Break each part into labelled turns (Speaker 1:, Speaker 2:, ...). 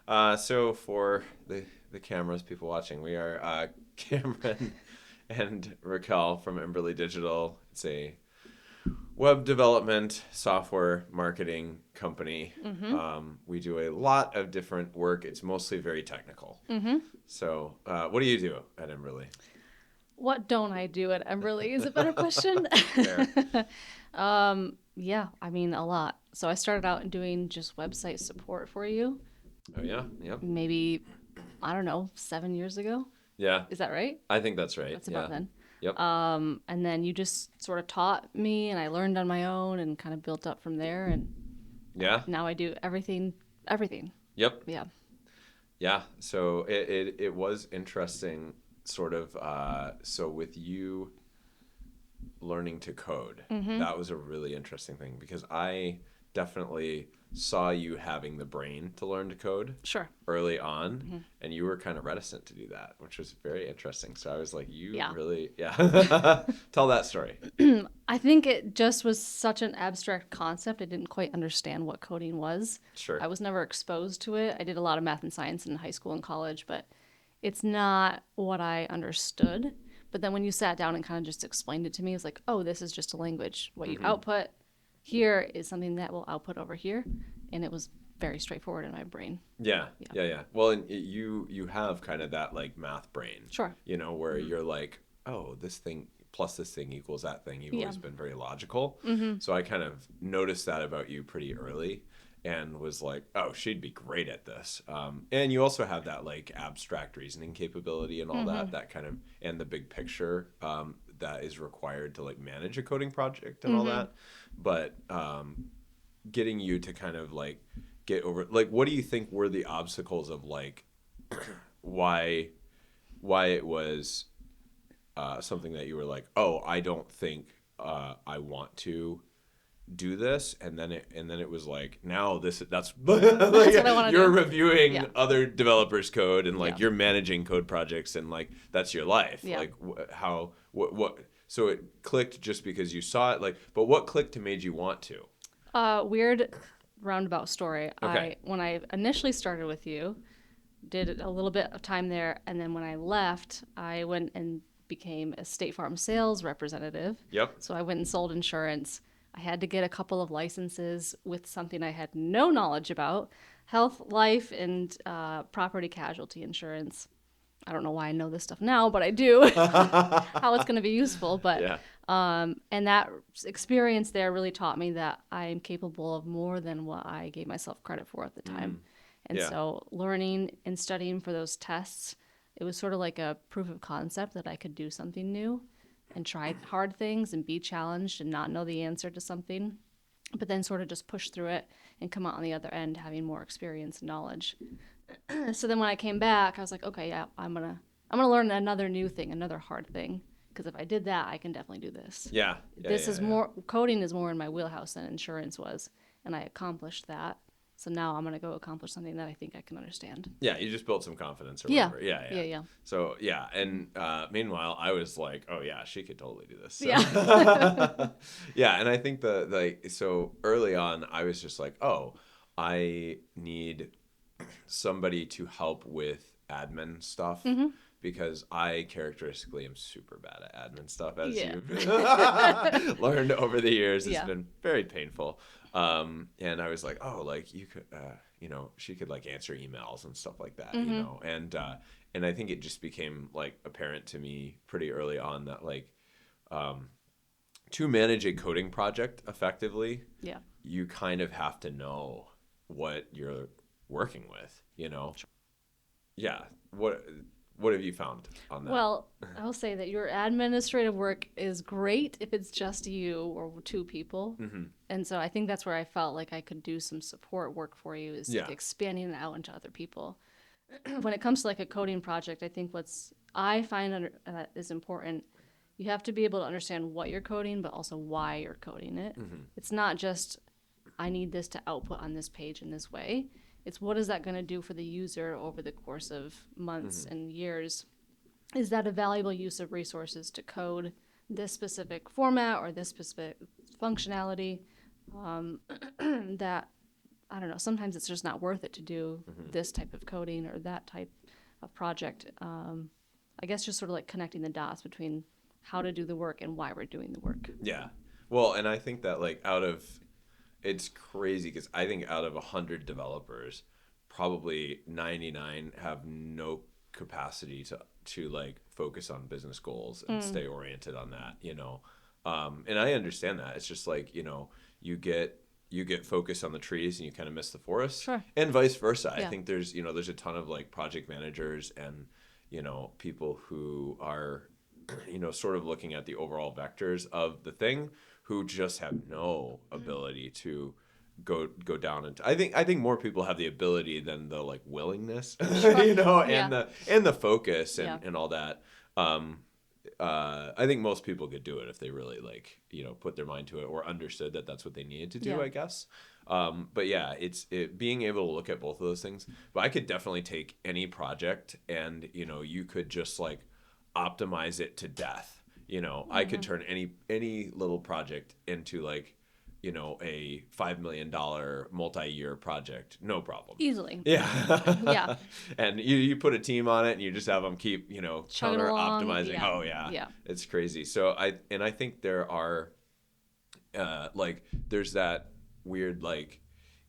Speaker 1: So for the cameras, people watching, we are Cameron and Raquel from Emberly Digital. It's a web development software marketing company. We do a lot of different work. It's mostly very technical. So what do you do at Emberly?
Speaker 2: What don't I do at Emberly is a better question.
Speaker 1: Fair.
Speaker 2: Yeah, I mean, a lot. So I started out doing just website support for you,
Speaker 1: Oh yeah, yep,
Speaker 2: maybe, I don't know, 7 years ago.
Speaker 1: yeah.
Speaker 2: Is that right?
Speaker 1: I think that's right.
Speaker 2: That's
Speaker 1: Yeah,
Speaker 2: about then.
Speaker 1: yep,
Speaker 2: And then you just sort of taught me, and I learned on my own and kind of built up from there. And
Speaker 1: yeah,
Speaker 2: now I do everything, everything.
Speaker 1: yep.
Speaker 2: Yeah.
Speaker 1: Yeah, so it was interesting, sort of. So with you learning to code, that was a really interesting thing because I definitely saw you having the brain to learn to code
Speaker 2: Sure.
Speaker 1: early on, and you were kind of reticent to do that, which was very interesting. So I was like, you
Speaker 2: Yeah.
Speaker 1: really, yeah. Tell that story.
Speaker 2: I think it just was such an abstract concept. I didn't quite understand what coding was.
Speaker 1: Sure.
Speaker 2: I was never exposed to it. I did a lot of math and science in high school and college, but it's not what I understood. But then when you sat down and kind of just explained it to me, it was like, oh, this is just a language. What you output here is something that will output over here. And it was very straightforward in my brain.
Speaker 1: Yeah. Well, and you have kind of that like math brain,
Speaker 2: Sure.
Speaker 1: where you're like, oh, this thing plus this thing equals that thing. You've
Speaker 2: Yeah.
Speaker 1: always been very logical. So I kind of noticed that about you pretty early and was like, oh, she'd be great at this. And you also have that like abstract reasoning capability and all that kind of, and the big picture that is required to like manage a coding project and all that. But getting you to kind of like get over, like, what do you think were the obstacles of like why it was something that you were like, oh, I don't think I want to do this, and then it was like, now that's like,
Speaker 2: That's what I want to
Speaker 1: you're
Speaker 2: do.
Speaker 1: reviewing
Speaker 2: Yeah.
Speaker 1: other developers code and like
Speaker 2: Yeah.
Speaker 1: you're managing code projects and like that's your life.
Speaker 2: Yeah.
Speaker 1: Like how what so it clicked just because you saw it, like, but what clicked to made you want to?
Speaker 2: Weird roundabout story.
Speaker 1: Okay.
Speaker 2: When I initially started with you, did a little bit of time there, and then when I left, I went and became a State Farm sales representative.
Speaker 1: Yep.
Speaker 2: So I went and sold insurance. I had to get a couple of licenses with something I had no knowledge about: health, life, and property casualty insurance. I don't know why I know this stuff now, but I do. How it's going to be useful, but
Speaker 1: Yeah.
Speaker 2: and that experience there really taught me that I am capable of more than what I gave myself credit for at the time. And
Speaker 1: Yeah.
Speaker 2: so learning and studying for those tests, it was sort of like a proof of concept that I could do something new and try hard things and be challenged and not know the answer to something, but then sort of just push through it and come out on the other end having more experience and knowledge. So then when I came back, I was like, okay, yeah, I'm gonna learn another new thing, another hard thing, because if I did that, I can definitely do this.
Speaker 1: Yeah.
Speaker 2: This is more, coding is more in my wheelhouse than insurance was, and I accomplished that. So now I'm gonna go accomplish something that I think I can understand.
Speaker 1: Yeah, you just built some confidence or
Speaker 2: Yeah.
Speaker 1: whatever. Yeah.
Speaker 2: Yeah.
Speaker 1: So yeah, and meanwhile, I was like, oh yeah, she could totally do this. So.
Speaker 2: Yeah.
Speaker 1: Yeah, and I think so early on, I was just like, oh, I need somebody to help with admin stuff. Because I characteristically am super bad at admin stuff, as
Speaker 2: Yeah.
Speaker 1: you've learned over the years. It's
Speaker 2: Yeah.
Speaker 1: been very painful. And I was like, oh, like you could, she could like answer emails and stuff like that, and I think it just became like apparent to me pretty early on that like, to manage a coding project effectively,
Speaker 2: Yeah.
Speaker 1: you kind of have to know what you're working with, Yeah. What have you found on that?
Speaker 2: Well, I'll say that your administrative work is great if it's just you or two people. And so I think that's where I felt like I could do some support work for you, is
Speaker 1: Yeah.
Speaker 2: expanding it out into other people. When it comes to like a coding project, I think I find is important, you have to be able to understand what you're coding, but also why you're coding it. It's not just, I need this to output on this page in this way. It's what is that going to do for the user over the course of months and years? Is that a valuable use of resources to code this specific format or this specific functionality that I don't know, sometimes it's just not worth it to do this type of coding or that type of project. I guess just sort of like connecting the dots between how to do the work and why we're doing the work.
Speaker 1: Yeah. Well, and I think that like it's crazy because I think out of 100 developers, probably 99 have no capacity to like focus on business goals and stay oriented on that, and I understand that. It's just like, you get focused on the trees and you kind of miss the forest.
Speaker 2: Sure.
Speaker 1: And vice versa.
Speaker 2: Yeah.
Speaker 1: I think there's a ton of like project managers and people who are sort of looking at the overall vectors of the thing, who just have no ability to go down into. I think more people have the ability than the like willingness, and the focus and all that. I think most people could do it if they really like put their mind to it or understood that that's what they needed to do. I guess. But yeah, it's being able to look at both of those things. But I could definitely take any project and you could just like optimize it to death. I could turn any little project into like a $5 million multi-year project, no problem.
Speaker 2: Easily.
Speaker 1: Yeah.
Speaker 2: Yeah.
Speaker 1: And you put a team on it and you just have them keep
Speaker 2: Chugging
Speaker 1: counter
Speaker 2: along.
Speaker 1: optimizing.
Speaker 2: Yeah.
Speaker 1: Oh yeah.
Speaker 2: Yeah.
Speaker 1: It's crazy. So I think there are like there's that weird like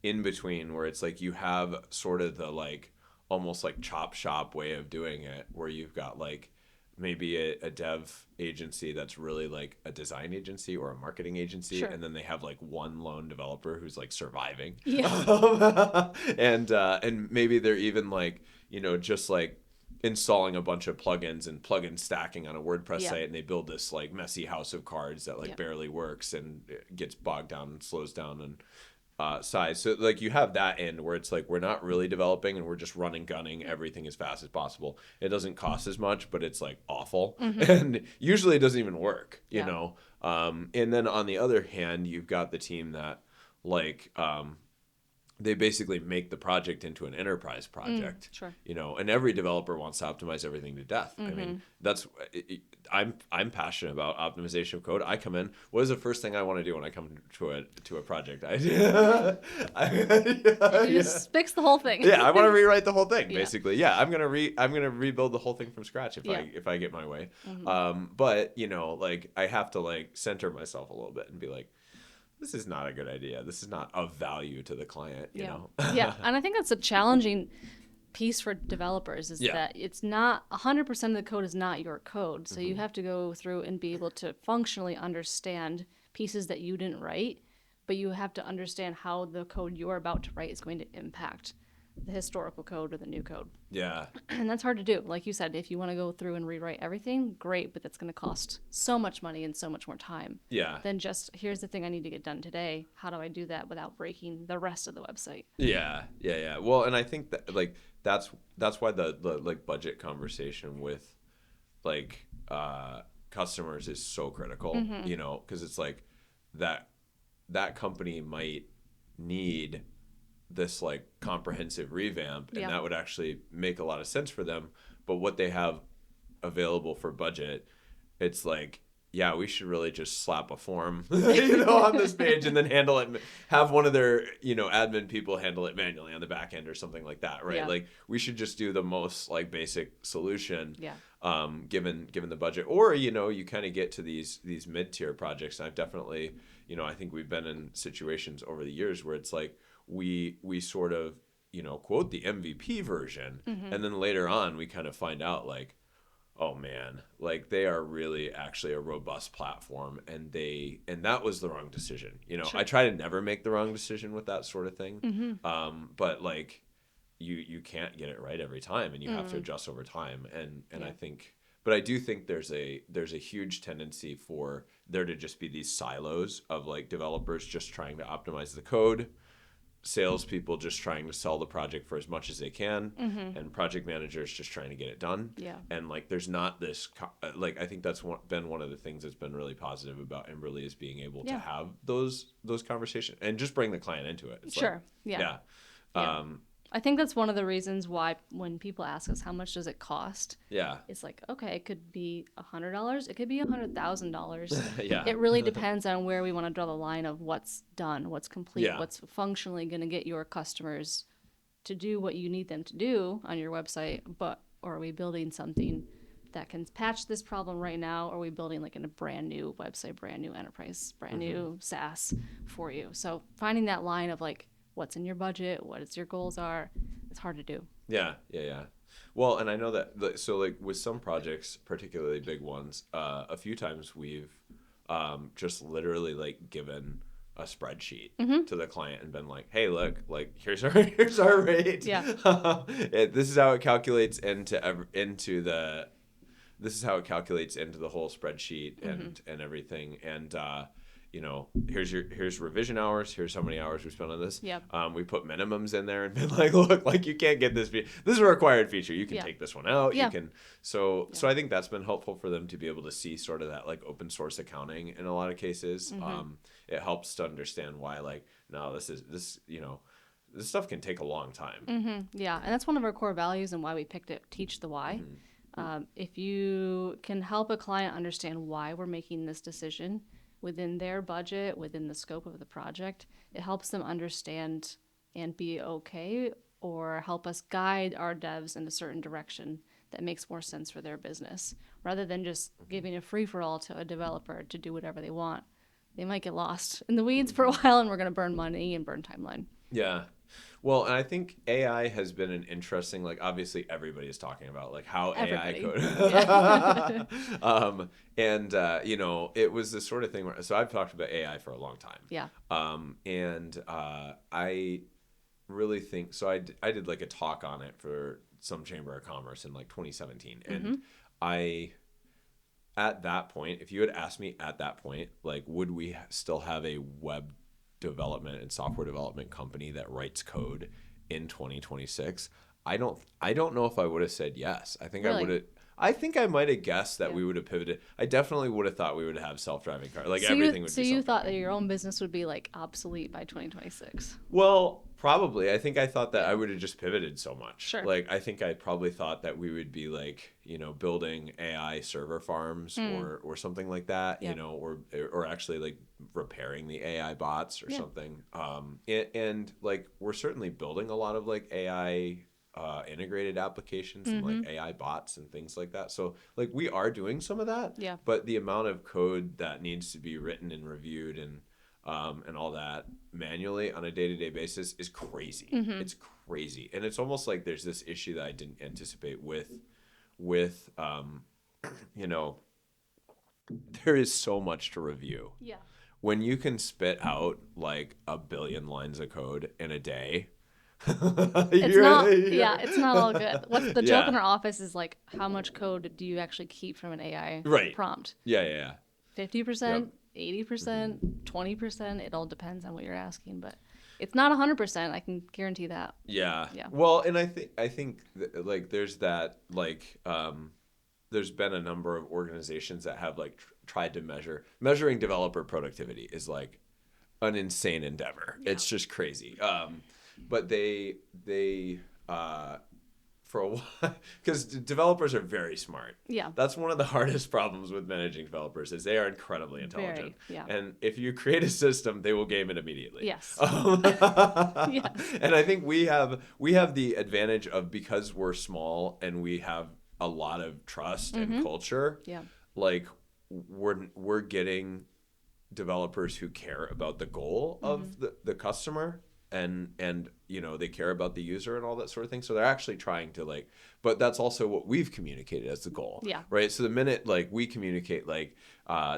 Speaker 1: in between where it's like you have sort of the like almost like chop shop way of doing it, where you've got like maybe a dev agency that's really like a design agency or a marketing agency. Sure. And then they have like one lone developer who's like surviving.
Speaker 2: Yeah.
Speaker 1: And maybe they're even like just like installing a bunch of plugins and plugin stacking on a WordPress site, and they build this like messy house of cards that like barely works and it gets bogged down and slows down and size. So like you have that end where it's like we're not really developing and we're just gunning everything as fast as possible. It doesn't cost as much, but it's like awful, and usually it doesn't even work, you know. And then on the other hand, you've got the team that like they basically make the project into an enterprise project.
Speaker 2: Sure.
Speaker 1: And every developer wants to optimize everything to death. I mean, I'm passionate about optimization of code. I come in, what is the first thing I want to do when I come to a project?
Speaker 2: Just fix the whole thing.
Speaker 1: Yeah, I want to rewrite the whole thing, basically. Yeah, I'm gonna rebuild the whole thing from scratch if I get my way. But like I have to like center myself a little bit and be like, this is not a good idea. This is not of value to the client, you know?
Speaker 2: Yeah, and I think that's a challenging piece for developers is that it's not 100% of the code is not your code. So you have to go through and be able to functionally understand pieces that you didn't write, but you have to understand how the code you're about to write is going to impact the historical code or the new code.
Speaker 1: Yeah.
Speaker 2: And that's hard to do. Like you said, if you want to go through and rewrite everything, great, but that's going to cost so much money and so much more time.
Speaker 1: Yeah.
Speaker 2: Than just, here's the thing I need to get done today. How do I do that without breaking the rest of the website?
Speaker 1: Yeah. Well, and I think that like that's why the like budget conversation with like customers is so critical, because it's like that company might need this like comprehensive revamp, and that would actually make a lot of sense for them. But what they have available for budget, it's like, yeah, we should really just slap a form on this page and then handle it, have one of their admin people handle it manually on the back end or something like that, right? Like we should just do the most like basic solution, given the budget. Or you kind of get to these mid-tier projects, and I've definitely I think we've been in situations over the years where it's like we sort of quote the MVP version, and then later on we kind of find out like, oh man, like they are really actually a robust platform, and that was the wrong decision. Sure. I try to never make the wrong decision with that sort of thing, but like you can't get it right every time, and you have to adjust over time, and I think. But I do think there's a huge tendency for there to just be these silos of like developers just trying to optimize the code, salespeople just trying to sell the project for as much as they can, and project managers just trying to get it done. Yeah. And like there's not this like I think that's been one of the things that's been really positive about Emberly is being able to have those conversations and just bring the client into it. It's
Speaker 2: sure.
Speaker 1: Like,
Speaker 2: I think that's one of the reasons why when people ask us how much does it cost,
Speaker 1: Yeah.
Speaker 2: it's like, okay, it could be $100, it could be $100,000.
Speaker 1: Yeah.
Speaker 2: It really depends on where we want to draw the line of what's done, what's complete,
Speaker 1: Yeah.
Speaker 2: what's functionally going to get your customers to do what you need them to do on your website. But or are we building something that can patch this problem right now? Or are we building like in a brand new website, brand new enterprise, brand new SaaS for you? So finding that line of like, what's in your budget, what your goals are, it's hard to do.
Speaker 1: Yeah. Well, and I know that, so like with some projects, particularly big ones, a few times we've just literally like given a spreadsheet to the client and been like, hey, look, like here's our rate.
Speaker 2: Yeah.
Speaker 1: This is how it calculates into the whole spreadsheet and everything. And here's revision hours. Here's how many hours we spent on this.
Speaker 2: Yep.
Speaker 1: We put minimums in there and been like, look, like you can't get this. This is a required feature. You can take this one out.
Speaker 2: Yeah.
Speaker 1: You can. So I think that's been helpful for them to be able to see sort of that like open source accounting in a lot of cases. It helps to understand why like, no, this stuff can take a long time.
Speaker 2: Yeah, and that's one of our core values and why we picked it, teach the why. If you can help a client understand why we're making this decision within their budget, within the scope of the project, it helps them understand and be okay, or help us guide our devs in a certain direction that makes more sense for their business, rather than just giving a free-for-all to a developer to do whatever they want. They might get lost in the weeds for a while, and we're going to burn money and burn timeline.
Speaker 1: Yeah. Well, and I think AI has been an interesting, like, obviously everybody is talking about, like, how
Speaker 2: Everybody.
Speaker 1: AI code. It was the sort of thing where, so I've talked about AI for a long time.
Speaker 2: Yeah.
Speaker 1: I really think, so I did like a talk on it for some chamber of commerce in like 2017. And at that point, if you had asked me at that point, like, would we still have a web development and software development company that writes code in 2026, I don't know if I would have said yes. I think
Speaker 2: Really?
Speaker 1: I think I might have guessed that we would have pivoted. I definitely would have thought we would have self-driving cars. Like everything would be
Speaker 2: So you
Speaker 1: self-driving.
Speaker 2: thought that your own business would be like obsolete by 2026?
Speaker 1: Well, probably. I think I thought that I would have just pivoted so much.
Speaker 2: Sure.
Speaker 1: Like I think I probably thought that we would be like, building AI server farms or something like that,
Speaker 2: Yeah.
Speaker 1: or actually like repairing the AI bots or something. And like we're certainly building a lot of like AI integrated applications and like AI bots and things like that. So like we are doing some of that.
Speaker 2: Yeah.
Speaker 1: But the amount of code that needs to be written and reviewed and all that manually on a day-to-day basis is crazy. It's crazy. And it's almost like there's this issue that I didn't anticipate with there is so much to review.
Speaker 2: Yeah.
Speaker 1: When you can spit out like 1 billion lines of code in a day,
Speaker 2: it's not all good. What's the joke
Speaker 1: Yeah.
Speaker 2: in our office is like, how much code do you actually keep from an AI
Speaker 1: Right.
Speaker 2: prompt?
Speaker 1: Yeah.
Speaker 2: 50%, 80%, 20%. It all depends on what you're asking, but it's not 100%. I can guarantee that.
Speaker 1: Yeah.
Speaker 2: Yeah.
Speaker 1: Well, and I think like there's that like there's been a number of organizations that have like tried to measuring developer productivity is like an insane endeavor.
Speaker 2: Yeah.
Speaker 1: It's just crazy. But they for a while, because developers are very smart.
Speaker 2: Yeah.
Speaker 1: That's one of the hardest problems with managing developers is they are incredibly intelligent.
Speaker 2: Yeah.
Speaker 1: And if you create a system, they will game it immediately.
Speaker 2: Yes.
Speaker 1: Yes. And I think we have the advantage of, because we're small and we have a lot of trust and culture.
Speaker 2: Yeah.
Speaker 1: Like we're getting developers who care about the goal of the customer and they care about the user and all that sort of thing. So they're actually trying to like, but that's also what we've communicated as the goal.
Speaker 2: Yeah.
Speaker 1: Right. So the minute like we communicate like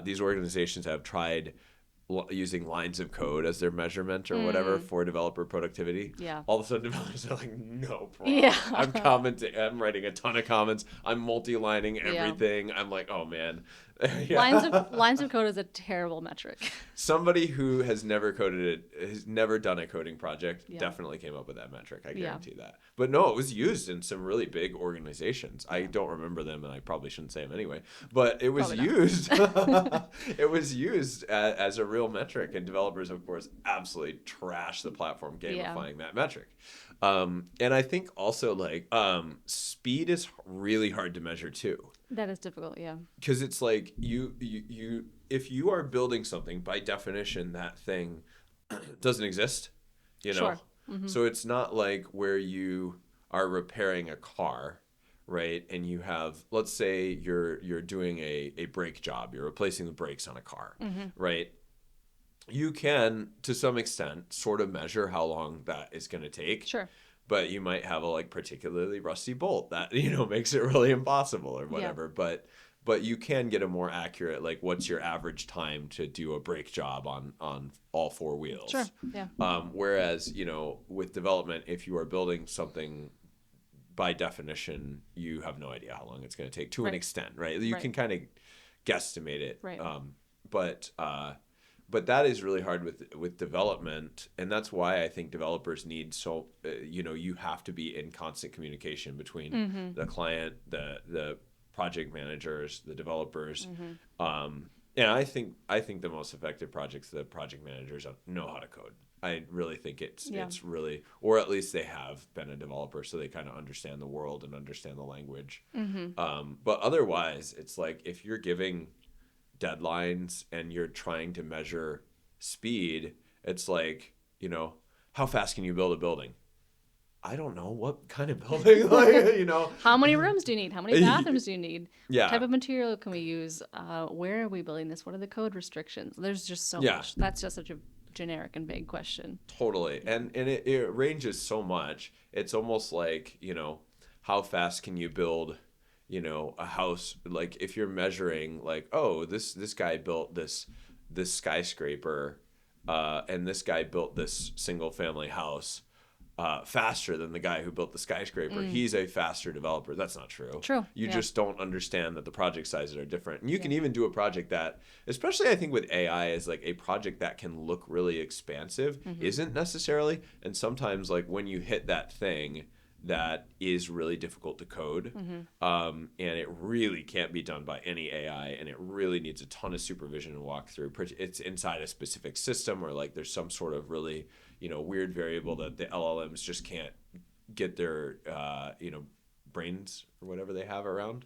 Speaker 1: these organizations have tried using lines of code as their measurement or whatever for developer productivity.
Speaker 2: Yeah.
Speaker 1: All of a sudden developers are like, no problem.
Speaker 2: Yeah.
Speaker 1: I'm commenting. I'm writing a ton of comments. I'm multi-lining everything. I'm like, oh man. Yeah.
Speaker 2: Lines of code is a terrible metric.
Speaker 1: Somebody who has never coded it, has never done a coding project,
Speaker 2: Yeah.
Speaker 1: definitely came up with that metric. I guarantee that. But no, it was used in some really big organizations. I don't remember them, and I probably shouldn't say them anyway. But it was used. It was used as a real metric, and developers, of course, absolutely trash the platform gamifying that metric. And I think also like speed is really hard to measure too.
Speaker 2: That is difficult, yeah.
Speaker 1: Because it's like you if you are building something, by definition that thing doesn't exist, you know.
Speaker 2: Sure. Mm-hmm.
Speaker 1: So it's not like where you are repairing a car, right? And you have, let's say you're doing a brake job, you're replacing the brakes on a car, right? You can, to some extent, sort of measure how long that is going to take.
Speaker 2: Sure.
Speaker 1: But you might have a like particularly rusty bolt that, you know, makes it really impossible or whatever. Yeah. But you can get a more accurate, like, what's your average time to do a brake job on all four wheels.
Speaker 2: Sure. Yeah.
Speaker 1: Whereas, you know, with development, if you are building something, by definition, you have no idea how long it's going to take to an extent, right? You can kind of guesstimate it.
Speaker 2: Right.
Speaker 1: But that is really hard with development, and that's why I think developers need you have to be in constant communication between the client, the project managers, the developers, and I think the most effective projects, the project managers know how to code. I really think it's really, or at least they have been a developer, so they kind of understand the world and understand the language. But otherwise, it's like if you're giving deadlines and you're trying to measure speed, it's like, you know, how fast can you build a building? I don't know. What kind of building? Like, you know,
Speaker 2: how many rooms do you need? How many bathrooms do you need?
Speaker 1: Yeah.
Speaker 2: What type of material can we use? Where are we building this? What are the code restrictions? There's just so much. That's just such a generic and vague question.
Speaker 1: Totally. And it ranges so much. It's almost like, you know, how fast can you build, you know, a house? Like if you're measuring like, oh, this guy built this skyscraper, and this guy built this single family house faster than the guy who built the skyscraper. He's a faster developer. That's not true.
Speaker 2: True.
Speaker 1: You just don't understand that the project sizes are different. And you can even do a project that, especially I think with AI, is like a project that can look really expansive, isn't necessarily. And sometimes like when you hit that thing that is really difficult to code, and it really can't be done by any AI, and it really needs a ton of supervision and walkthrough. It's inside a specific system, or like there's some sort of really, you know, weird variable that the LLMs just can't get their, you know, brains or whatever they have around.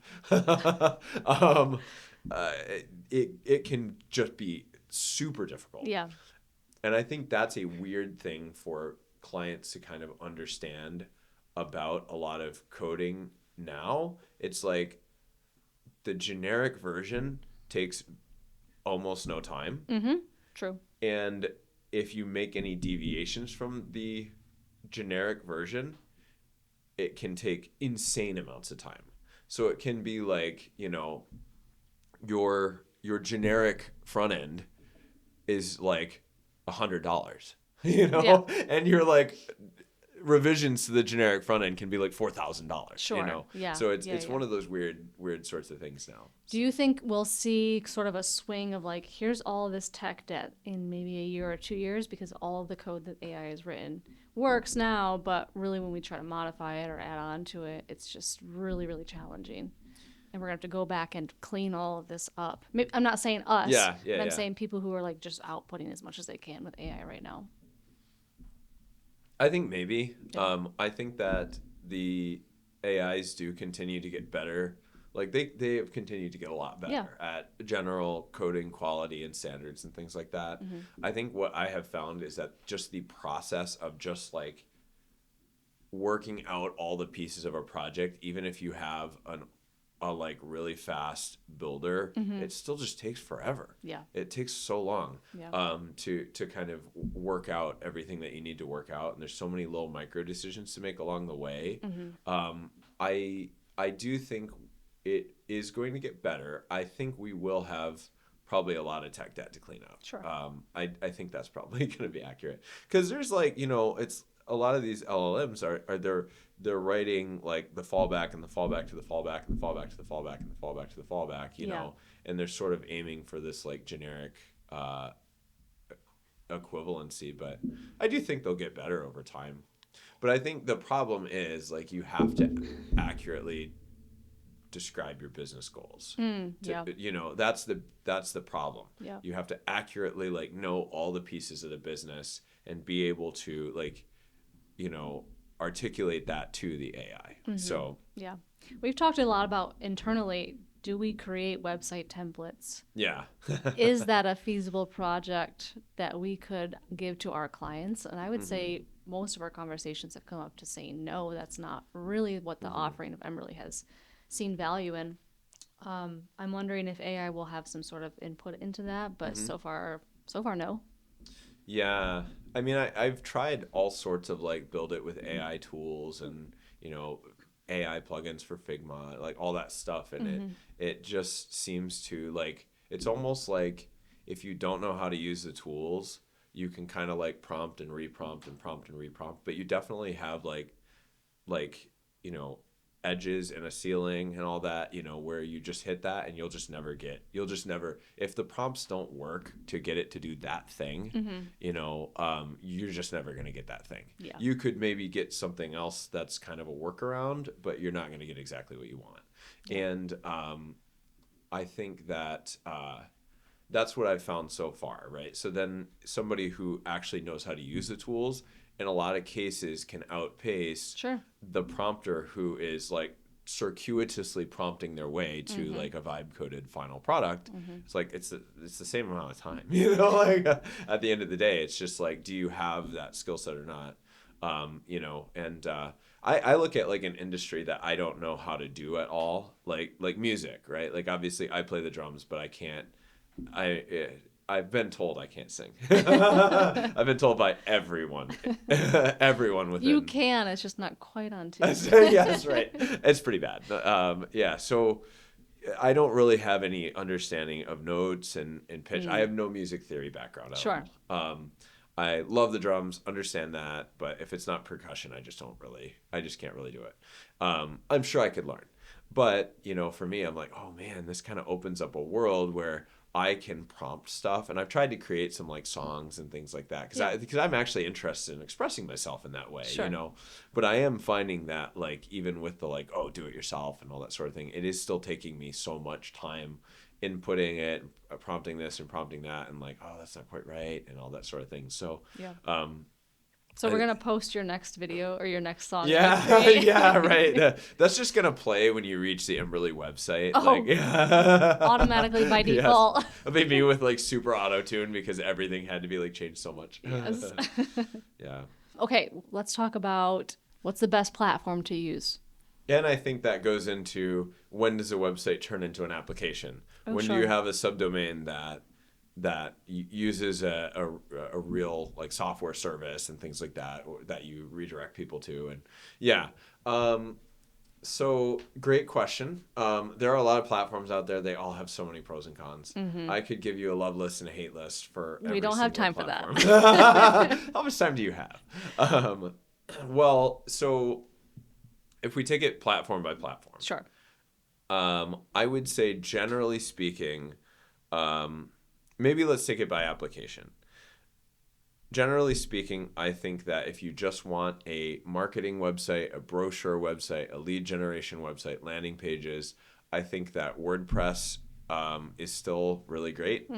Speaker 1: It can just be super difficult.
Speaker 2: Yeah.
Speaker 1: And I think that's a weird thing for clients to kind of understand about a lot of coding now. It's like the generic version takes almost no time.
Speaker 2: True.
Speaker 1: And if you make any deviations from the generic version, it can take insane amounts of time. So it can be like, you know, your generic front end is like $100, you know, and you're like, revisions to the generic front end can be like $4,000.
Speaker 2: Sure.
Speaker 1: You know?
Speaker 2: Yeah.
Speaker 1: So it's one of those weird sorts of things now.
Speaker 2: Do you think we'll see sort of a swing of like, here's all this tech debt in maybe a year or 2 years because all of the code that AI has written works now, but really when we try to modify it or add on to it, it's just really, really challenging. And we're going to have to go back and clean all of this up. Maybe, I'm not saying us, but I'm saying people who are like just outputting as much as they can with AI right now.
Speaker 1: I think maybe. I think that the AIs do continue to get better. Like they have continued to get a lot better at general coding quality and standards and things like that. I think what I have found is that just the process of just like working out all the pieces of a project, even if you have a like really fast builder, it still just takes forever. Yeah. It takes so long to kind of work out everything that you need to work out. And there's so many little micro decisions to make along the way. I do think it is going to get better. I think we will have probably a lot of tech debt to clean up.
Speaker 2: Sure.
Speaker 1: I think that's probably going to be accurate. Because there's like, you know, it's a lot of these LLMs are they're writing like the fallback and the fallback to the fallback and the fallback to the fallback and the fallback to the fallback, you know, and they're sort of aiming for this like generic equivalency. But I do think they'll get better over time. But I think the problem is like you have to accurately describe your business goals. You know, that's the problem. Yeah. You have to accurately like know all the pieces of the business and be able to like, you know, articulate that to the AI. So
Speaker 2: Yeah. We've talked a lot about internally, do we create website templates?
Speaker 1: yeah.
Speaker 2: Is that a feasible project that we could give to our clients? And I would say most of our conversations have come up to saying, no, that's not really what the offering of Emberly has seen value in. I'm wondering if AI will have some sort of input into that, but so far, no.
Speaker 1: Yeah. I mean, I've tried all sorts of like build it with AI tools and, AI plugins for Figma, like all that stuff. And it just seems to like, it's almost like if you don't know how to use the tools, you can kind of like prompt and reprompt and prompt and reprompt, but you definitely have like, edges and a ceiling and all that, where you just hit that and you'll just never, if the prompts don't work to get it to do that thing, you're just never going to get that thing.
Speaker 2: Yeah.
Speaker 1: You could maybe get something else that's kind of a workaround, but you're not going to get exactly what you want. Yeah. And I think that that's what I've found so far, right? So then somebody who actually knows how to use the tools in a lot of cases can outpace the prompter who is like circuitously prompting their way to like a vibe coded final product. It's like it's the same amount of time, like at the end of the day, it's just like, do you have that skill set or not? And I look at like an industry that I don't know how to do at all, like music, right? Like obviously I play the drums, but I can't. I've been told I can't sing. I've been told by everyone within.
Speaker 2: You can, it's just not quite on tune.
Speaker 1: Yeah, that's right. It's pretty bad. So I don't really have any understanding of notes and pitch. I have no music theory background at all. I love the drums, understand that, but if it's not percussion, I just can't really do it. I'm sure I could learn. But, for me, I'm like, oh man, this kind of opens up a world where I can prompt stuff, and I've tried to create some like songs and things like that because I'm actually interested in expressing myself in that way, But I am finding that like even with the like do it yourself and all that sort of thing, it is still taking me so much time inputting it, prompting this and prompting that, and like that's not quite right and all that sort of thing. So
Speaker 2: So we're going to post your next video or your next song.
Speaker 1: Yeah, yeah, right. That's just going to play when you reach the Emberly website.
Speaker 2: Automatically by default.
Speaker 1: Yes. It'll be me with like super auto-tune because everything had to be like changed so much.
Speaker 2: Yes.
Speaker 1: Yeah.
Speaker 2: Okay, let's talk about what's the best platform to use.
Speaker 1: And I think that goes into when does a website turn into an application? Do you have a subdomain that uses a real like software service and things like that, or that you redirect people to? And so great question. There are a lot of platforms out there. They all have so many pros and cons. I could give you a love list and a hate list for every
Speaker 2: We don't have time
Speaker 1: platform.
Speaker 2: for that.
Speaker 1: How much time do you have? Well, so if we take it platform by platform,
Speaker 2: Sure.
Speaker 1: I would say generally speaking, maybe let's take it by application. Generally speaking, I think that if you just want a marketing website, a brochure website, a lead generation website, landing pages, I think that WordPress is still really great.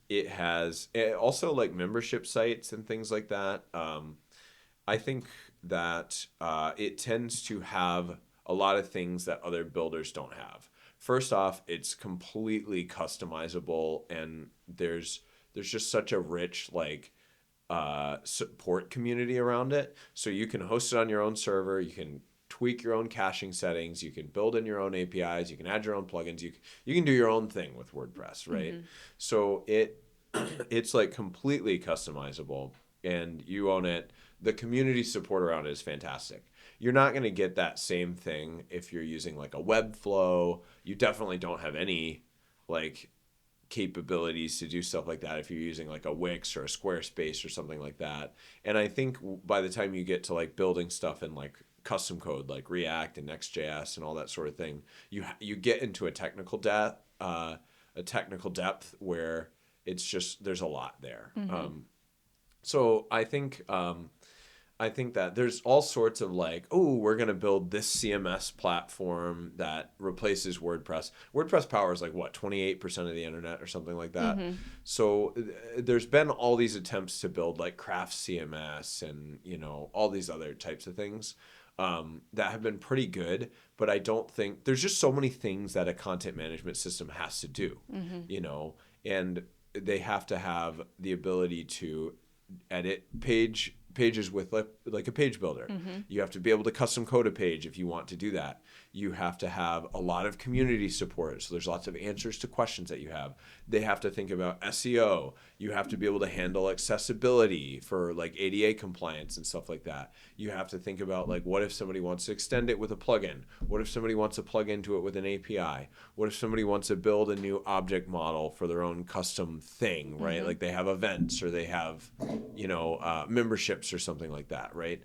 Speaker 1: It has also like membership sites and things like that. I think that it tends to have a lot of things that other builders don't have. First off, it's completely customizable, and there's just such a rich like support community around it. So you can host it on your own server, you can tweak your own caching settings, you can build in your own APIs, you can add your own plugins, you can do your own thing with WordPress, right? So it's like completely customizable, and you own it. The community support around it is fantastic. You're not going to get that same thing if you're using like a Webflow. You definitely don't have any like capabilities to do stuff like that if you're using like a Wix or a Squarespace or something like that. And I think by the time you get to like building stuff in like custom code like React and Next.js and all that sort of thing, you get into a technical depth where it's just there's a lot there. So I think I think that there's all sorts of like, oh, we're going to build this CMS platform that replaces WordPress. WordPress powers like what, 28% of the internet or something like that. So there's been all these attempts to build like craft CMS and, you know, all these other types of things that have been pretty good. But I don't think there's just so many things that a content management system has to do, you know, and they have to have the ability to edit pages with like a page builder. You have to be able to custom code a page if you want to do that. You have to have a lot of community support. So there's lots of answers to questions that you have. They have to think about SEO. You have to be able to handle accessibility for like ADA compliance and stuff like that. You have to think about like, what if somebody wants to extend it with a plugin? What if somebody wants to plug into it with an API? What if somebody wants to build a new object model for their own custom thing, right? Like they have events or they have, you know, memberships or something like that, right?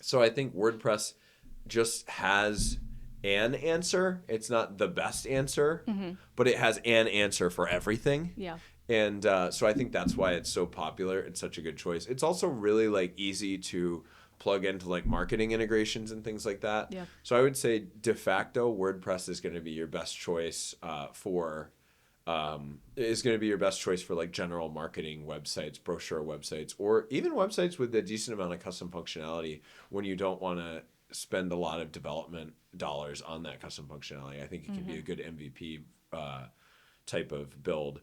Speaker 1: So I think WordPress just has an answer. It's not the best answer, but it has an answer for everything.
Speaker 2: Yeah.
Speaker 1: And so I think that's why it's so popular. It's such a good choice. It's also really like easy to plug into like marketing integrations and things like that.
Speaker 2: Yeah.
Speaker 1: So I would say de facto WordPress is going to be your best choice for like general marketing websites, brochure websites, or even websites with a decent amount of custom functionality when you don't want to spend a lot of development dollars on that custom functionality. I think it can be a good MVP type of build.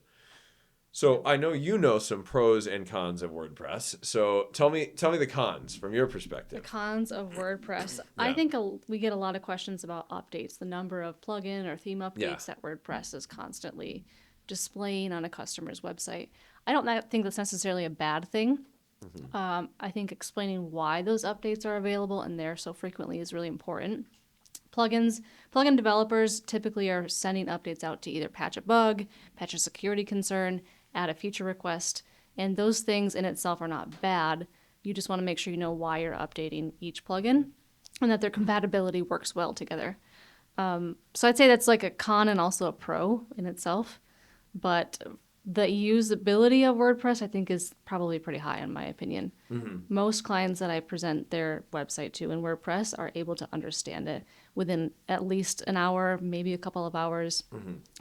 Speaker 1: So I know you know some pros and cons of WordPress. So tell me the cons from your perspective.
Speaker 2: The cons of WordPress. I think we get a lot of questions about updates, the number of plugin or theme updates that WordPress is constantly displaying on a customer's website. I don't think that's necessarily a bad thing. I think explaining why those updates are available and there so frequently is really important. Plugin developers typically are sending updates out to either patch a bug, patch a security concern, add a feature request, and those things in itself are not bad. You just want to make sure you know why you're updating each plugin and that their compatibility works well together. So I'd say that's like a con and also a pro in itself, but the usability of WordPress, I think, is probably pretty high in my opinion. Most clients that I present their website to in WordPress are able to understand it within at least an hour, maybe a couple of hours,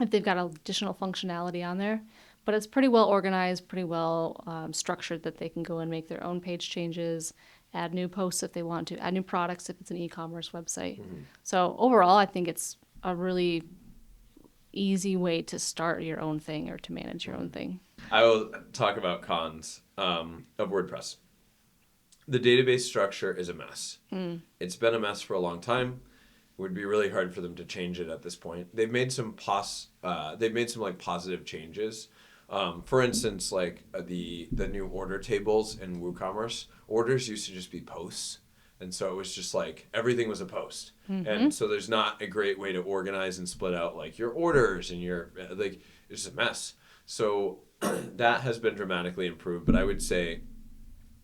Speaker 2: if they've got additional functionality on there. But it's pretty well organized, pretty well structured that they can go and make their own page changes, add new posts if they want to, add new products if it's an e-commerce website. So overall, I think it's a really easy way to start your own thing or to manage your own thing.
Speaker 1: I will talk about cons of WordPress. The database structure is a mess. It's been a mess for a long time. It would be really hard for them to change it at this point. They've made some like positive changes. For instance, like the new order tables in WooCommerce, orders used to just be posts. And so it was just like everything was a post. And so there's not a great way to organize and split out like your orders and your, like, it's a mess. So that has been dramatically improved. But I would say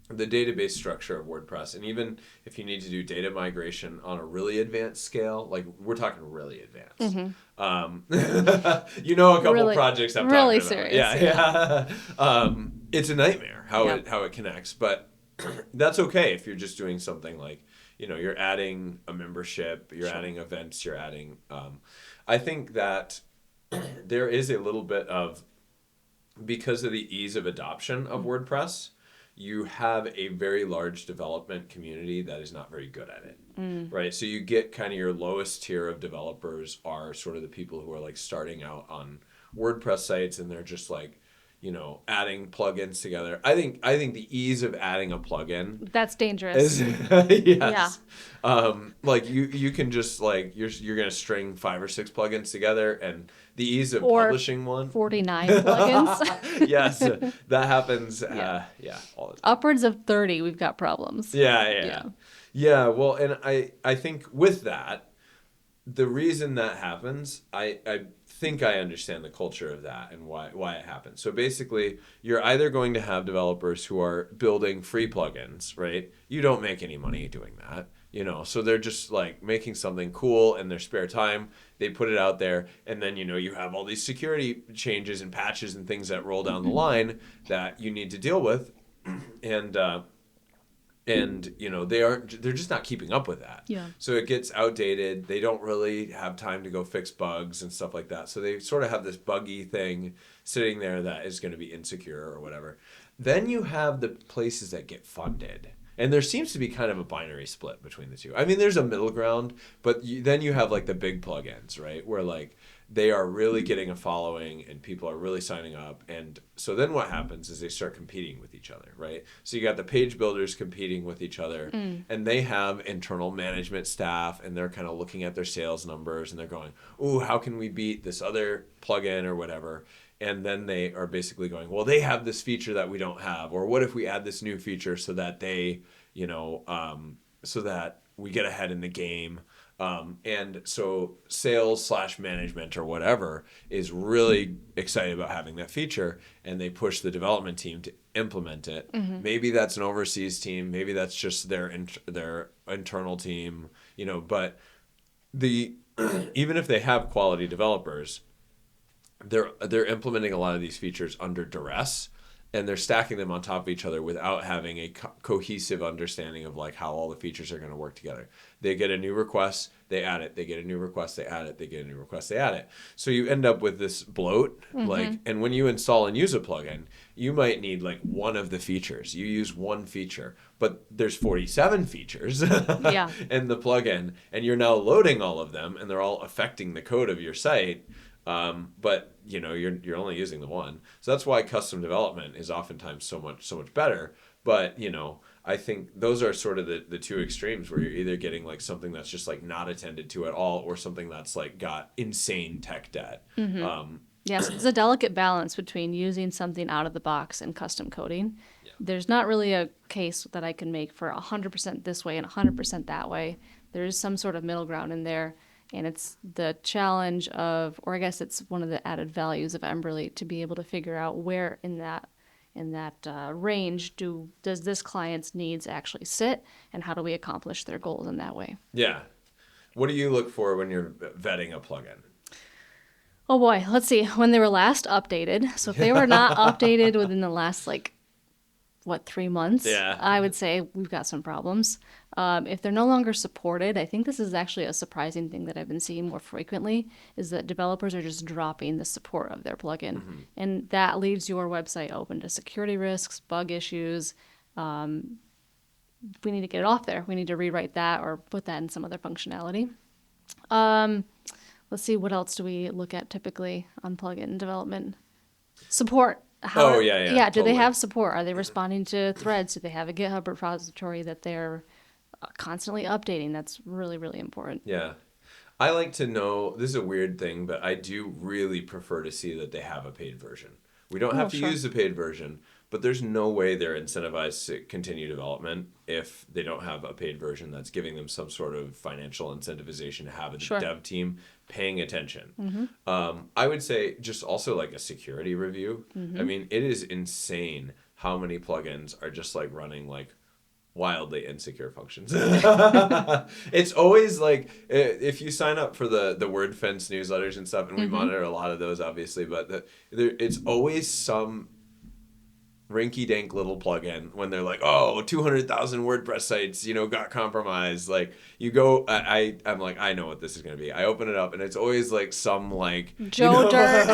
Speaker 1: the database structure of WordPress, and even if you need to do data migration on a really advanced scale, like we're talking really advanced. You know, a couple
Speaker 2: Really,
Speaker 1: projects I'm
Speaker 2: really
Speaker 1: talking about.
Speaker 2: serious,
Speaker 1: Yeah. It's a nightmare how it connects, but that's okay if you're just doing something like, you know, you're adding a membership, you're adding events, you're adding. I think that there is a little bit of, because of the ease of adoption of WordPress, you have a very large development community that is not very good at it, right? So you get kind of your lowest tier of developers are sort of the people who are like starting out on WordPress sites and they're just like, you know, adding plugins together. I think the ease of adding a plugin,
Speaker 2: that's dangerous.
Speaker 1: Yes. Yeah. Like you can just like you're gonna string 5 or 6 plugins together, and the ease of publishing one
Speaker 2: 49 plugins.
Speaker 1: Yes, that happens. All the time.
Speaker 2: Upwards of 30, we've got problems.
Speaker 1: Yeah. Well, and I think with that, the reason that happens, I think I understand the culture of that and why it happens. So basically, you're either going to have developers who are building free plugins, right? You don't make any money doing that, you know. So they're just like making something cool in their spare time. They put it out there, and then, you know, you have all these security changes and patches and things that roll down the line that you need to deal with. And And they're just not keeping up with that.
Speaker 2: Yeah.
Speaker 1: So it gets outdated. They don't really have time to go fix bugs and stuff like that. So they sort of have this buggy thing sitting there that is going to be insecure or whatever. Then you have the places that get funded. And there seems to be kind of a binary split between the two. I mean, there's a middle ground, but then you have like the big plugins, right? Where like they are really getting a following and people are really signing up. And so then what happens is they start competing with each other, right? So you got the page builders competing with each other and they have internal management staff and they're kind of looking at their sales numbers and they're going, ooh, how can we beat this other plugin or whatever? And then they are basically going, well, they have this feature that we don't have. Or what if we add this new feature so that they, so that we get ahead in the game? And so sales/management or whatever is really excited about having that feature and they push the development team to implement it. Maybe that's an overseas team. Maybe that's just their internal team, but even if they have quality developers, they're implementing a lot of these features under duress and they're stacking them on top of each other without having a cohesive understanding of like how all the features are going to work together. They get a new request, they add it. They get a new request, they add it. They get a new request, they add it. So you end up with this bloat. And when you install and use a plugin, you might need like one of the features. You use one feature, but there's 47 features in the plugin, and you're now loading all of them, and they're all affecting the code of your site. But you're only using the one, so that's why custom development is oftentimes so much better. But I think those are sort of the two extremes where you're either getting like something that's just like not attended to at all, or something that's like got insane tech debt.
Speaker 2: Yes, it's a delicate balance between using something out of the box and custom coding. Yeah. There's not really a case that I can make for 100% this way and 100% that way. There is some sort of middle ground in there. And it's the challenge of, or I guess it's one of the added values of Emberly, to be able to figure out where in that range does this client's needs actually sit, and how do we accomplish their goals in that way? Yeah.
Speaker 1: What do you look for when you're vetting a plugin?
Speaker 2: Oh boy, let's see. When they were last updated. So if they were not updated within the last 3 months, I would say we've got some problems. If they're no longer supported, I think this is actually a surprising thing that I've been seeing more frequently, is that developers are just dropping the support of their plugin. And that leaves your website open to security risks, bug issues. We need to get it off there. We need to rewrite that or put that in some other functionality. Let's see, what else do we look at typically on plugin development? Support. Do they have support? Are they responding to threads? Do they have a GitHub repository that they're constantly updating? That's really, really important.
Speaker 1: Yeah. I like to know, this is a weird thing, but I do really prefer to see that they have a paid version. We don't have to use the paid version, but there's no way they're incentivized to continue development if they don't have a paid version that's giving them some sort of financial incentivization to have a dev team paying attention. I would say just also like a security review. I mean, it is insane how many plugins are just like running like wildly insecure functions. It's always like, if you sign up for the WordFence newsletters and stuff, and we monitor a lot of those obviously, but it's always some rinky-dink little plugin when they're like, 200,000 WordPress sites, got compromised. Like, you go, I'm like, I know what this is going to be. I open it up, and it's always like some like
Speaker 2: Joe Dirt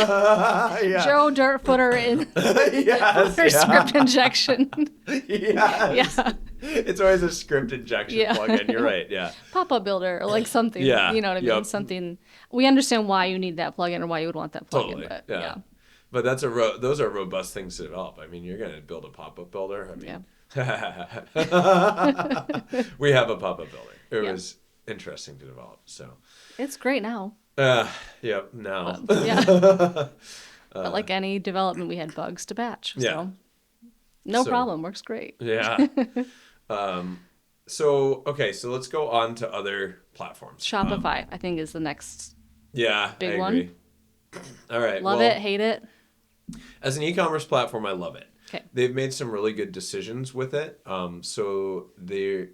Speaker 2: footer in footer script injection.
Speaker 1: It's always a script injection plugin. You're right. Yeah.
Speaker 2: Pop-up builder or like something. Yeah. You know what I mean? Something. We understand why you need that plugin or why you would want that plugin.
Speaker 1: Totally. But, But those are robust things to develop. I mean, you're going to build a pop-up builder. I mean, we have a pop-up builder. It was interesting to develop. So
Speaker 2: it's great now.
Speaker 1: Now.
Speaker 2: But like any development, we had bugs to batch. So no problem. Works great.
Speaker 1: Yeah. So let's go on to other platforms.
Speaker 2: Shopify, I think, is the next big
Speaker 1: I agree.
Speaker 2: one.
Speaker 1: All right.
Speaker 2: Love it, hate it.
Speaker 1: As an e-commerce platform, I love it.
Speaker 2: Okay.
Speaker 1: They've made some really good decisions with it. So they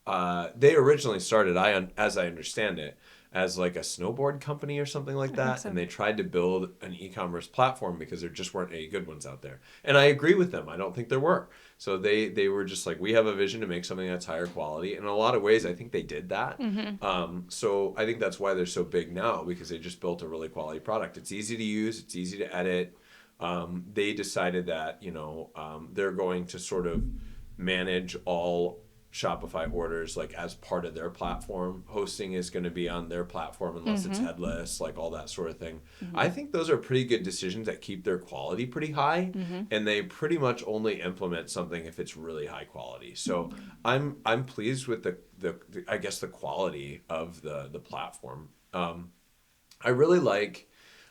Speaker 1: originally started, as I understand it, as like a snowboard company or something like
Speaker 2: I think
Speaker 1: that.
Speaker 2: so.
Speaker 1: And they tried to build an e-commerce platform because there just weren't any good ones out there. And I agree with them. I don't think there were. So they were just like, we have a vision to make something that's higher quality. And in a lot of ways, I think they did that. So I think that's why they're so big now, because they just built a really quality product. It's easy to use. It's easy to edit. They decided that, they're going to sort of manage all Shopify orders like as part of their platform. Hosting is going to be on their platform unless it's headless, like all that sort of thing. I think those are pretty good decisions that keep their quality pretty high, and they pretty much only implement something if it's really high quality. So I'm pleased with the I guess the quality of the platform. I really like.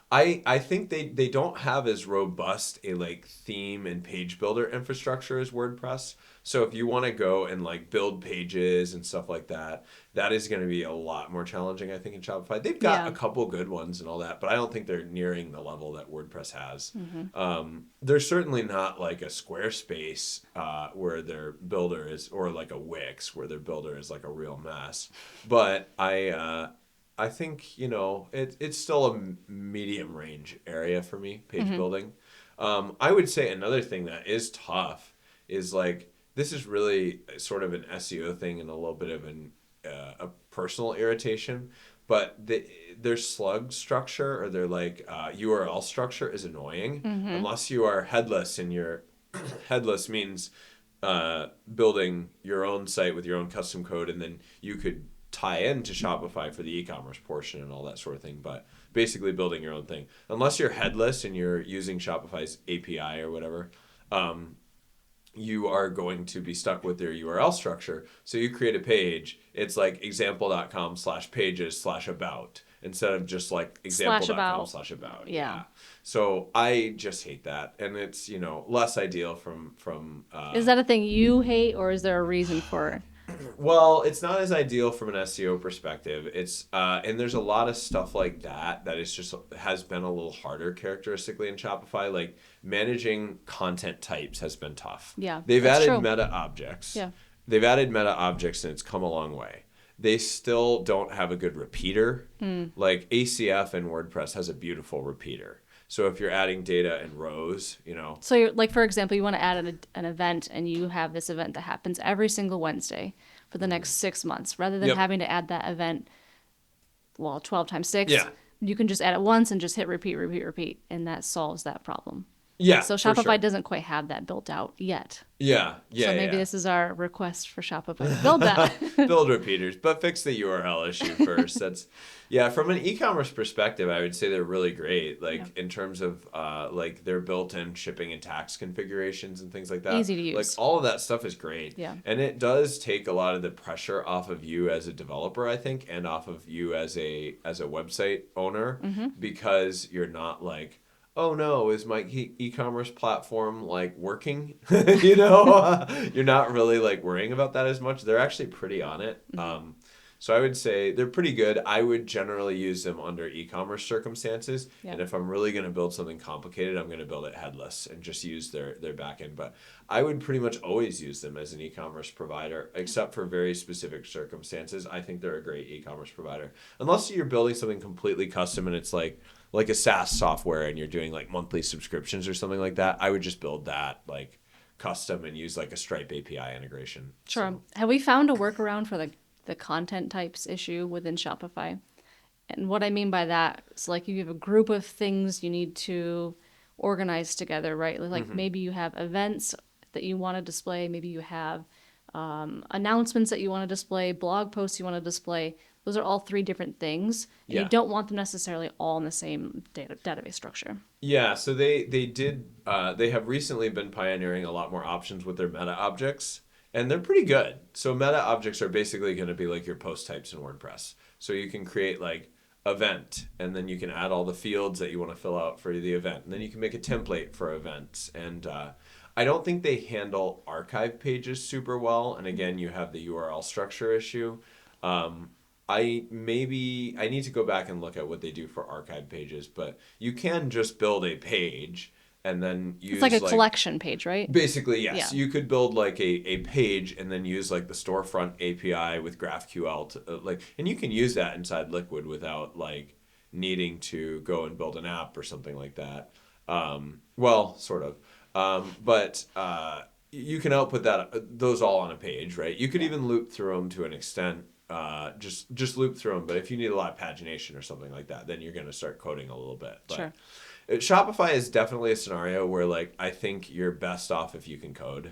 Speaker 1: I think they don't have as robust a like theme and page builder infrastructure as WordPress. So if you want to go and like build pages and stuff like that, that is going to be a lot more challenging, I think, in Shopify. They've got a couple good ones and all that, but I don't think they're nearing the level that WordPress has. They're certainly not like a Squarespace where their builder is, or like a Wix where their builder is like a real mess. But I think, it's still a medium range area for me, page building. I would say another thing that is tough is like, this is really sort of an SEO thing and a little bit of a personal irritation, but their slug structure or their like URL structure is annoying unless you are headless, and your headless means building your own site with your own custom code, and then you could tie into Shopify for the e-commerce portion and all that sort of thing, but basically building your own thing. Unless you're headless and you're using Shopify's API or whatever, you are going to be stuck with their URL structure. So you create a page, it's like example.com/pages/about instead of just like example.com/about.
Speaker 2: Yeah.
Speaker 1: So I just hate that. And it's, less ideal from
Speaker 2: Is that a thing you hate, or is there a reason for it?
Speaker 1: well, it's not as ideal from an SEO perspective. It's and there's a lot of stuff like that is just has been a little harder characteristically in Shopify. Like managing content types has been tough.
Speaker 2: Yeah,
Speaker 1: They've
Speaker 2: that's
Speaker 1: added
Speaker 2: true.
Speaker 1: meta objects.
Speaker 2: Yeah.
Speaker 1: They've added meta objects and it's come a long way. They still don't have a good repeater. Like ACF in WordPress has a beautiful repeater. So if you're adding data in rows,
Speaker 2: So, you're, like, for example, you want to add an event, and you have this event that happens every single Wednesday for the next 6 months. Rather than having to add that event, 12 times 6, you can just add it once and just hit repeat, and that solves that problem.
Speaker 1: Yeah.
Speaker 2: So Shopify doesn't quite have that built out yet.
Speaker 1: Yeah.
Speaker 2: So maybe this is our request for Shopify to build that.
Speaker 1: Build repeaters, but fix the URL issue first. From an e-commerce perspective, I would say they're really great. Like in terms of like their built-in shipping and tax configurations and things like that.
Speaker 2: Easy to use.
Speaker 1: Like all of that stuff is great.
Speaker 2: Yeah.
Speaker 1: And it does take a lot of the pressure off of you as a developer, I think, and off of you as a website owner, because you're not like, oh no, is my e-commerce platform like working? You're not really like worrying about that as much. They're actually pretty on it. So I would say they're pretty good. I would generally use them under e-commerce circumstances.
Speaker 2: Yeah.
Speaker 1: And if I'm really going to build something complicated, I'm going to build it headless and just use their backend. But I would pretty much always use them as an e-commerce provider, except for very specific circumstances. I think they're a great e-commerce provider. Unless you're building something completely custom and it's like a SaaS software and you're doing like monthly subscriptions or something like that, I would just build that like custom and use like a Stripe API integration.
Speaker 2: Sure.
Speaker 1: So.
Speaker 2: Have we found a workaround for the content types issue within Shopify? And what I mean by that is like you have a group of things you need to organize together, right? Like maybe you have events that you want to display, maybe you have announcements that you want to display, blog posts you want to display. Those are all 3 different things. And you don't want them necessarily all in the same database structure.
Speaker 1: Yeah, so they have recently been pioneering a lot more options with their meta objects, and they're pretty good. So meta objects are basically going to be like your post types in WordPress. So you can create like event, and then you can add all the fields that you want to fill out for the event, and then you can make a template for events. And I don't think they handle archive pages super well. And again, you have the URL structure issue. I need to go back and look at what they do for archive pages, but you can just build a page and then use
Speaker 2: it's like a collection page, right?
Speaker 1: Basically, yes.
Speaker 2: Yeah.
Speaker 1: You could build like a page and then use like the storefront API with GraphQL to and you can use that inside Liquid without like needing to go and build an app or something like that. Well, sort of. But you can output those all on a page, right? You could even loop through them to an extent. Just loop through them. But if you need a lot of pagination or something like that, then you're going to start coding a little bit. But
Speaker 2: Sure.
Speaker 1: Shopify is definitely a scenario where like I think you're best off if you can code.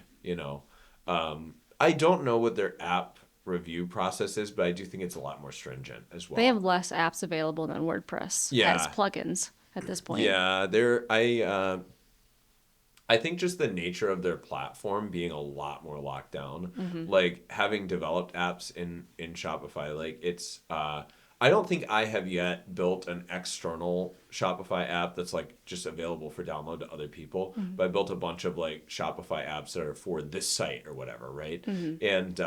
Speaker 1: I don't know what their app review process is, but I do think it's a lot more stringent as well.
Speaker 2: They have less apps available than WordPress has plugins at this point.
Speaker 1: Yeah, I think just the nature of their platform being a lot more locked down, like having developed apps in Shopify, like it's I don't think I have yet built an external Shopify app that's like just available for download to other people, but I built a bunch of like Shopify apps that are for this site or whatever, right? And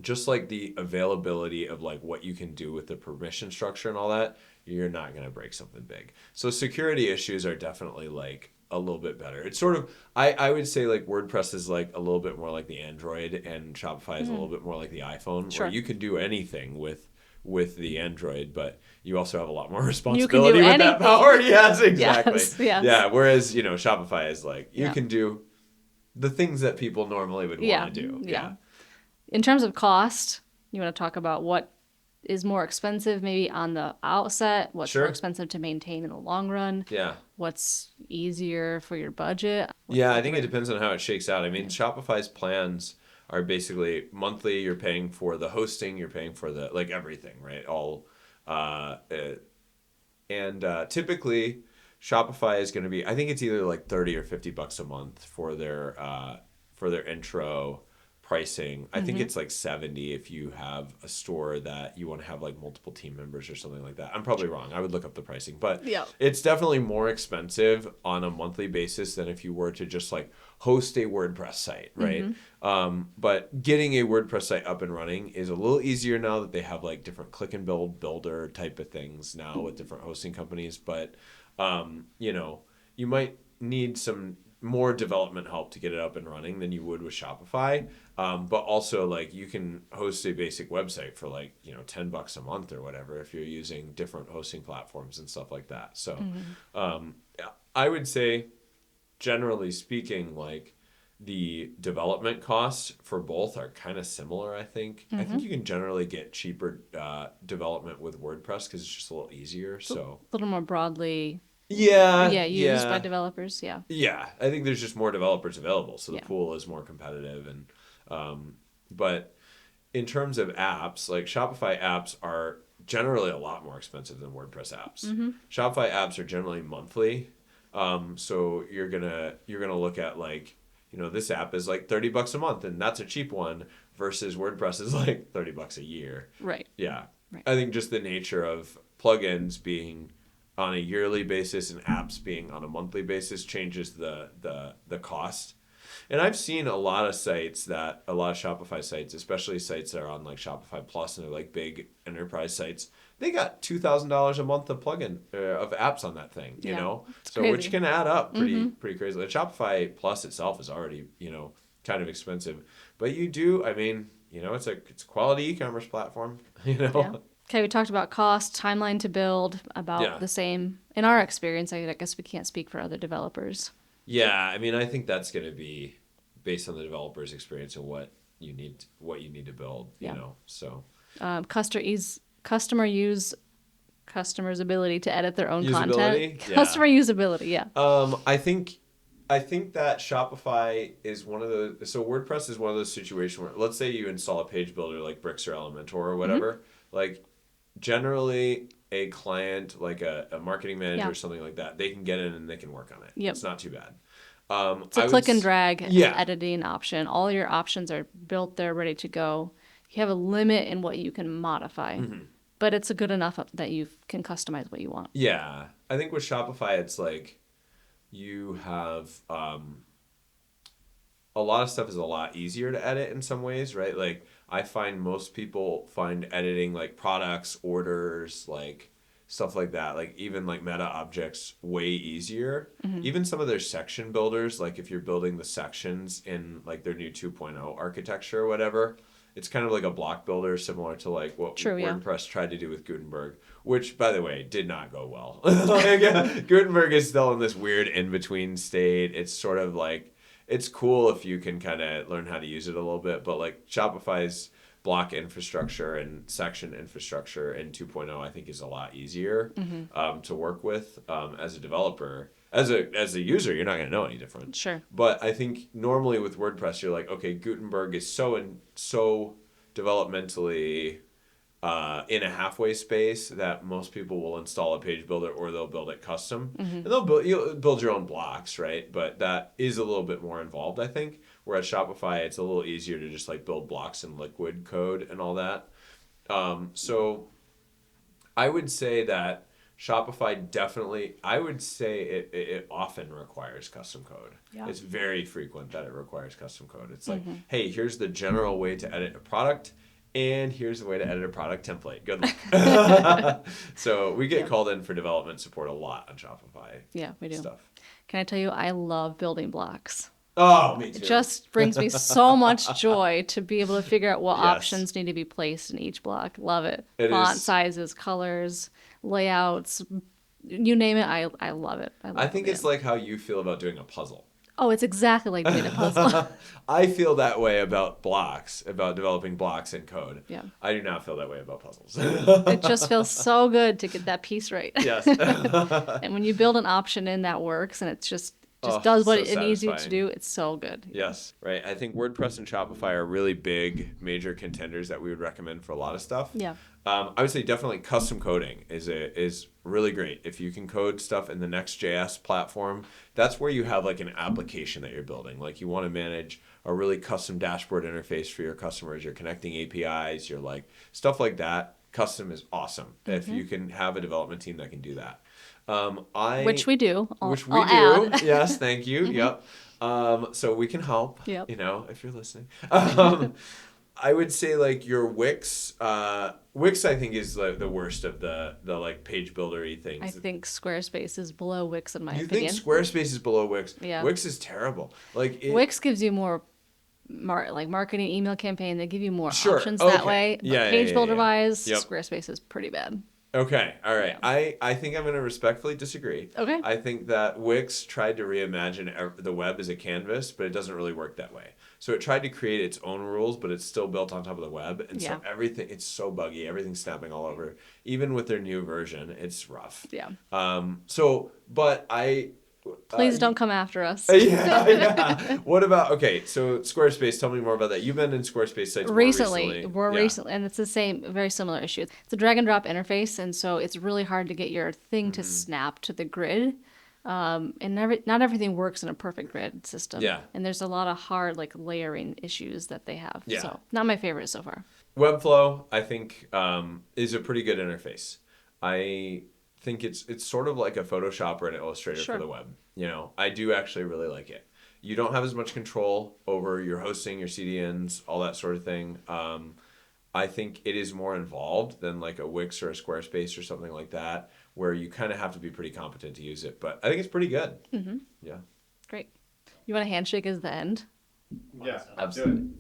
Speaker 1: just like the availability of like what you can do with the permission structure and all that, you're not going to break something big. So security issues are definitely like a little bit better. It's sort of, I would say like WordPress is like a little bit more like the Android and Shopify is a little bit more like the iPhone, where you can do anything with the Android, but you also have a lot more responsibility with that power. Yes, exactly.
Speaker 2: Yes.
Speaker 1: Yeah, whereas, Shopify is like, you can do the things that people normally would want to do. Yeah.
Speaker 2: In terms of cost, you want to talk about what is more expensive maybe on the outset, what's more expensive to maintain in the long run, what's easier for your budget.
Speaker 1: I think it depends on how it shakes out. I mean, Shopify's plans are basically monthly. You're paying for the hosting, you're paying for the like everything, right? All typically Shopify is going to be, I think it's either like $30 or $50 a month for their intro pricing. I think it's like 70 if you have a store that you want to have like multiple team members or something like that. I'm probably wrong. I would look up the pricing, but it's definitely more expensive on a monthly basis than if you were to just like host a WordPress site, right? But getting a WordPress site up and running is a little easier now that they have like different click and build builder type of things now with different hosting companies. But, you might need some more development help to get it up and running than you would with Shopify. But also like you can host a basic website for like, $10 a month or whatever, if you're using different hosting platforms and stuff like that. So, I would say generally speaking, like the development costs for both are kind of similar. I think you can generally get cheaper development with WordPress because it's just a little easier. So
Speaker 2: a little more broadly used by developers.
Speaker 1: I think there's just more developers available, so the pool is more competitive. And but in terms of apps, like Shopify apps are generally a lot more expensive than WordPress apps. Shopify apps are generally monthly, so you're gonna look at like, this app is like $30 a month, and that's a cheap one, versus WordPress is like $30 a year.
Speaker 2: Right.
Speaker 1: Yeah. Right. I think just the nature of plugins being on a yearly basis and apps being on a monthly basis changes the cost. And I've seen a lot of Shopify sites, especially sites that are on like Shopify Plus and they're like big enterprise sites, they got $2,000 a month of plugin of apps on that thing, so crazy. Which can add up pretty crazy. Shopify Plus itself is already, kind of expensive, but it's a quality e-commerce platform,
Speaker 2: Yeah. Okay, we talked about cost, timeline to build, about the same. In our experience, I guess we can't speak for other developers.
Speaker 1: Yeah, I think that's going to be based on the developer's experience and what you need to build, so.
Speaker 2: Customers' ability to edit their own content. Customer usability,
Speaker 1: I think that Shopify is one of the, so WordPress is one of those situations where, let's say you install a page builder like Bricks or Elementor or whatever, like generally a client, like a marketing manager or something like that, they can get in and they can work on it. It's not too bad.
Speaker 2: It's a click and drag editing option. All your options are built there, ready to go. You have a limit in what you can modify, but it's good enough that you can customize what you want.
Speaker 1: Yeah. I think with Shopify, it's like you have a lot of stuff is a lot easier to edit in some ways, right? Like I find most people find editing like products, orders, like stuff like that. Like even like meta objects way easier. Even some of their section builders, like if you're building the sections in like their new 2.0 architecture or whatever, it's kind of like a block builder similar to like what WordPress tried to do with Gutenberg, which by the way did not go well. Gutenberg is still in this weird in-between state. It's sort of like, it's cool if you can kind of learn how to use it a little bit, but like Shopify's block infrastructure and section infrastructure in 2.0 I think is a lot easier to work with as a developer. As a user, you're not going to know any different.
Speaker 2: Sure.
Speaker 1: But I think normally with WordPress, you're like, okay, Gutenberg is so developmentally in a halfway space that most people will install a page builder or they'll build it custom. And you'll build your own blocks, right? But that is a little bit more involved, I think. Whereas Shopify, it's a little easier to just like build blocks in liquid code and all that. So I would say that Shopify definitely, I would say it often requires custom code. Yeah. It's very frequent that it requires custom code. It's like, hey, here's the general way to edit a product, and here's the way to edit a product template. Good luck. So we get called in for development support a lot on Shopify.
Speaker 2: Yeah, we do.
Speaker 1: Stuff.
Speaker 2: Can I tell you, I love building blocks.
Speaker 1: Oh, me too.
Speaker 2: It just brings me so much joy to be able to figure out what options need to be placed in each block. Love it. Font sizes, colors, layouts, you name it. I love it.
Speaker 1: I think it's like how you feel about doing a puzzle.
Speaker 2: Oh, it's exactly like doing a puzzle.
Speaker 1: I feel that way about blocks, about developing blocks in code.
Speaker 2: Yeah.
Speaker 1: I do not feel that way about puzzles.
Speaker 2: It just feels so good to get that piece right.
Speaker 1: Yes.
Speaker 2: And when you build an option in that works and it's just does what it needs you to do, it's so good.
Speaker 1: Yes, right. I think WordPress and Shopify are really big, major contenders that we would recommend for a lot of stuff.
Speaker 2: Yeah.
Speaker 1: I would say definitely custom coding is really great. If you can code stuff in the Next.js platform, that's where you have like an application that you're building. Like you want to manage a really custom dashboard interface for your customers. You're connecting APIs. You're like stuff like that. Custom is awesome. If you can have a development team that can do that.
Speaker 2: Which we do.
Speaker 1: I'll do. Yes, thank you. Yep. So we can help.
Speaker 2: Yep.
Speaker 1: You know, if you're listening. I would say like your Wix. Wix, I think, is the worst of the like page builder-y things.
Speaker 2: I think Squarespace is below Wix in my opinion.
Speaker 1: You think Squarespace is below Wix?
Speaker 2: Yeah.
Speaker 1: Wix is terrible. Like
Speaker 2: Wix gives you more. Marketing email campaign, they give you more options that way.
Speaker 1: Yeah,
Speaker 2: page builder wise, Squarespace is pretty bad.
Speaker 1: Okay, all right. Yeah. I think I'm going to respectfully disagree.
Speaker 2: Okay.
Speaker 1: I think that Wix tried to reimagine the web as a canvas, but it doesn't really work that way. So it tried to create its own rules, but it's still built on top of the web, and so everything, it's so buggy. Everything's snapping all over. Even with their new version, it's rough.
Speaker 2: Yeah. Please don't come after us.
Speaker 1: Yeah. What about, okay, so Squarespace, tell me more about that. You've been in Squarespace sites recently.
Speaker 2: Recently, and it's the same, very similar issue. It's a drag and drop interface, and so it's really hard to get your thing to snap to the grid. And not everything works in a perfect grid system.
Speaker 1: Yeah.
Speaker 2: And there's a lot of hard like layering issues that they have. Yeah. So not my favorite so far.
Speaker 1: Webflow, I think, is a pretty good interface. I think it's sort of like a Photoshop or an Illustrator for the web. You know, I do actually really like it. You don't have as much control over your hosting, your CDNs, all that sort of thing. I think it is more involved than like a Wix or a Squarespace or something like that, where you kind of have to be pretty competent to use it. But I think it's pretty good. Mm-hmm. Yeah.
Speaker 2: Great. You want a handshake as the end?
Speaker 3: Yeah, absolutely.